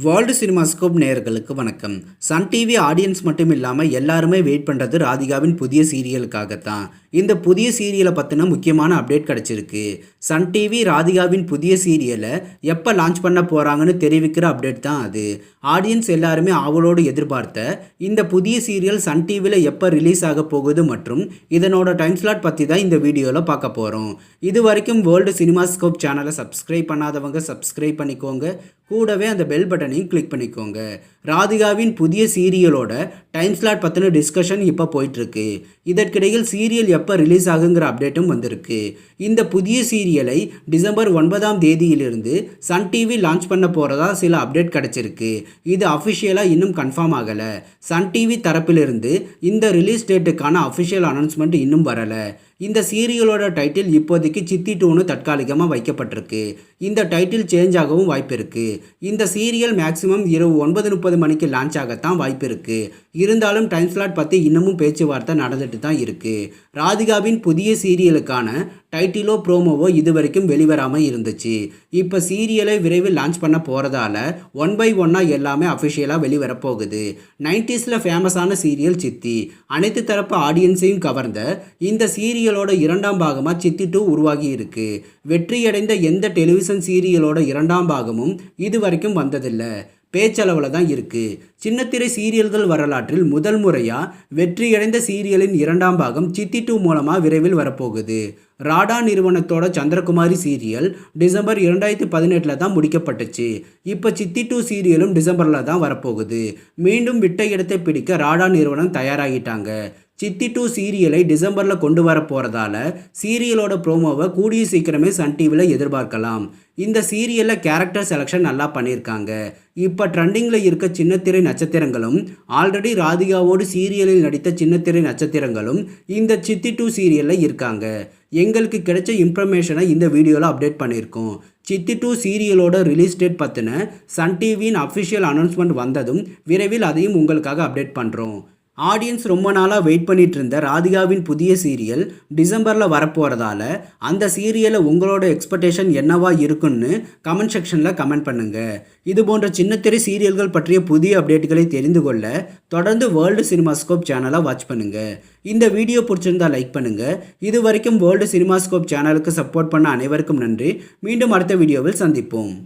World cinemascope நேயர்களுக்கு வணக்கம். Sun TV audience மட்டும் இல்லாமல் எல்லாருமே வெயிட் பண்ணுறது ராதிகாவின் புதிய சீரியலுக்காகத்தான். இந்த புதிய சீரியலை பற்றின முக்கியமான அப்டேட் கிடச்சிருக்கு. சன் டிவி ராதிகாவின் புதிய சீரியலை எப்போ லான்ச் பண்ண போகிறாங்கன்னு தெரிவிக்கிற அப்டேட் தான் அது. ஆடியன்ஸ் எல்லாருமே ஆவலோடு எதிர்பார்த்த இந்த புதிய சீரியல் சன் டிவியில் எப்போ ரிலீஸ் ஆக போகுது மற்றும் இதனோட டைம் ஸ்லாட் பற்றி தான் இந்த வீடியோவில் பார்க்க போகிறோம். இது வரைக்கும் வேர்ல்டு சினிமாஸ்கோப் சேனலை சப்ஸ்கிரைப் பண்ணாதவங்க சப்ஸ்கிரைப் பண்ணிக்கோங்க. கூடவே அந்த பெல் பட்டனையும் கிளிக் பண்ணிக்கோங்க. ராதிகாவின் புதிய சீரியலோட டைம் ஸ்லாட் பற்றின டிஸ்கஷன் இப்போ போயிட்டுருக்கு. இதற்கிடையில் சீரியல் எப்போ ரிலீஸ் ஆகுங்கிற அப்டேட்டும் வந்திருக்கு. இந்த புதிய சீரியலை டிசம்பர் 9ஆம் தேதியிலிருந்து சன் டிவி லான்ச் பண்ண போகிறதா சில அப்டேட் கிடச்சிருக்கு. இது அஃபிஷியலாக இன்னும் கன்ஃபார்ம் ஆகலை. சன் டிவி தரப்பிலிருந்து இந்த ரிலீஸ் டேட்டுக்கான அஃபிஷியல் அனௌன்ஸ்மெண்ட் இன்னும் வரலை. இந்த சீரியலோட டைட்டில் இப்போதைக்கு சித்தி 2ன்னு தற்காலிகமாக வைக்கப்பட்டிருக்கு. இந்த டைட்டில் சேஞ்ச் ஆகவும் வாய்ப்பு இருக்குது. இந்த சீரியல் மேக்ஸிமம் இரவு 9:30 மணிக்கு லான்ச் ஆகத்தான் வாய்ப்பு இருக்குது. இருந்தாலும் டைம் ஸ்லாட் பற்றி இன்னமும் பேச்சுவார்த்தை நடந்துட்டு தான் இருக்குது. ராதிகாவின் புதிய சீரியலுக்கான டைட்டிலோ ப்ரோமோவோ இதுவரைக்கும் வெளிவராமல் இருந்துச்சு. இப்போ சீரியலை விரைவில் லான்ச் பண்ண போகிறதால 1 by 1 எல்லாமே அஃபிஷியலாக வெளிவரப்போகுது. 90s ஃபேமஸான சீரியல் சித்தி அனைத்து தரப்பு ஆடியன்ஸையும் கவர்ந்த இந்த சீரியலோட இரண்டாம் பாகமாக சித்தி 2 உருவாகி இருக்கு. வெற்றியடைந்த எந்த டெலிவிஷன் சீரியலோட இரண்டாம் பாகமும் இதுவரைக்கும் வந்ததில்லை. பேச்சளவில் தான் இருக்குது. சின்னத்திரை சீரியல்கள் வரலாற்றில் முதல் முறையாக வெற்றியடைந்த சீரியலின் இரண்டாம் பாகம் சித்தி 2 மூலமாக விரைவில் வரப்போகுது. ராடா நிறுவனத்தோட சந்திரகுமாரி சீரியல் டிசம்பர் 2018 தான் முடிக்கப்பட்டுச்சு. இப்போ சித்தி 2 சீரியலும் டிசம்பரில் தான் வரப்போகுது. மீண்டும் விட்ட இடத்தை பிடிக்க ராடா நிறுவனம் தயாராகிட்டாங்க. சித்தி 2 சீரியலை டிசம்பரில் கொண்டு வர போகிறதால சீரியலோட ப்ரோமோவை கூடிய சீக்கிரமே சன் டிவியில் எதிர்பார்க்கலாம். இந்த சீரியலில் கேரக்டர் செலெக்ஷன் நல்லா பண்ணியிருக்காங்க. இப்போ ட்ரெண்டிங்கில் இருக்க சின்னத்திரை நட்சத்திரங்களும் ஆல்ரெடி ராதிகாவோடு சீரியலில் நடித்த சின்னத்திரை நட்சத்திரங்களும் இந்த சித்தி 2 சீரியலில் இருக்காங்க. எங்களுக்கு கிடைச்ச இன்ஃபர்மேஷனை இந்த வீடியோவில் அப்டேட் பண்ணியிருக்கோம். சித்தி 2 சீரியலோட ரிலீஸ் டேட் பற்றின சன் டிவியின் அஃபிஷியல் அனௌன்ஸ்மெண்ட் வந்ததும் விரைவில் அதையும் உங்களுக்காக அப்டேட் பண்ணுறோம். ஆடியன்ஸ் ரொம்ப நாளாக வெயிட் பண்ணிட்டு இருந்த ராதிகாவின் புதிய சீரியல் டிசம்பரில் வரப்போகிறதால அந்த சீரியலை உங்களோட எக்ஸ்பெக்டேஷன் என்னவா இருக்குன்னு கமெண்ட் செக்ஷனில் கமெண்ட் பண்ணுங்கள். இது போன்ற சின்னத்திரை சீரியல்கள் பற்றிய புதிய அப்டேட்டுகளை தெரிந்து கொள்ள தொடர்ந்து வேர்ல்டு சினிமாஸ்கோப் சேனலை வாட்ச் பண்ணுங்கள். இந்த வீடியோ பிடிச்சிருந்தால் லைக் பண்ணுங்கள். இது வரைக்கும் வேர்ல்டு சினிமாஸ்கோப் சேனலுக்கு சப்போர்ட் பண்ண அனைவருக்கும் நன்றி. மீண்டும் அடுத்த வீடியோவில் சந்திப்போம்.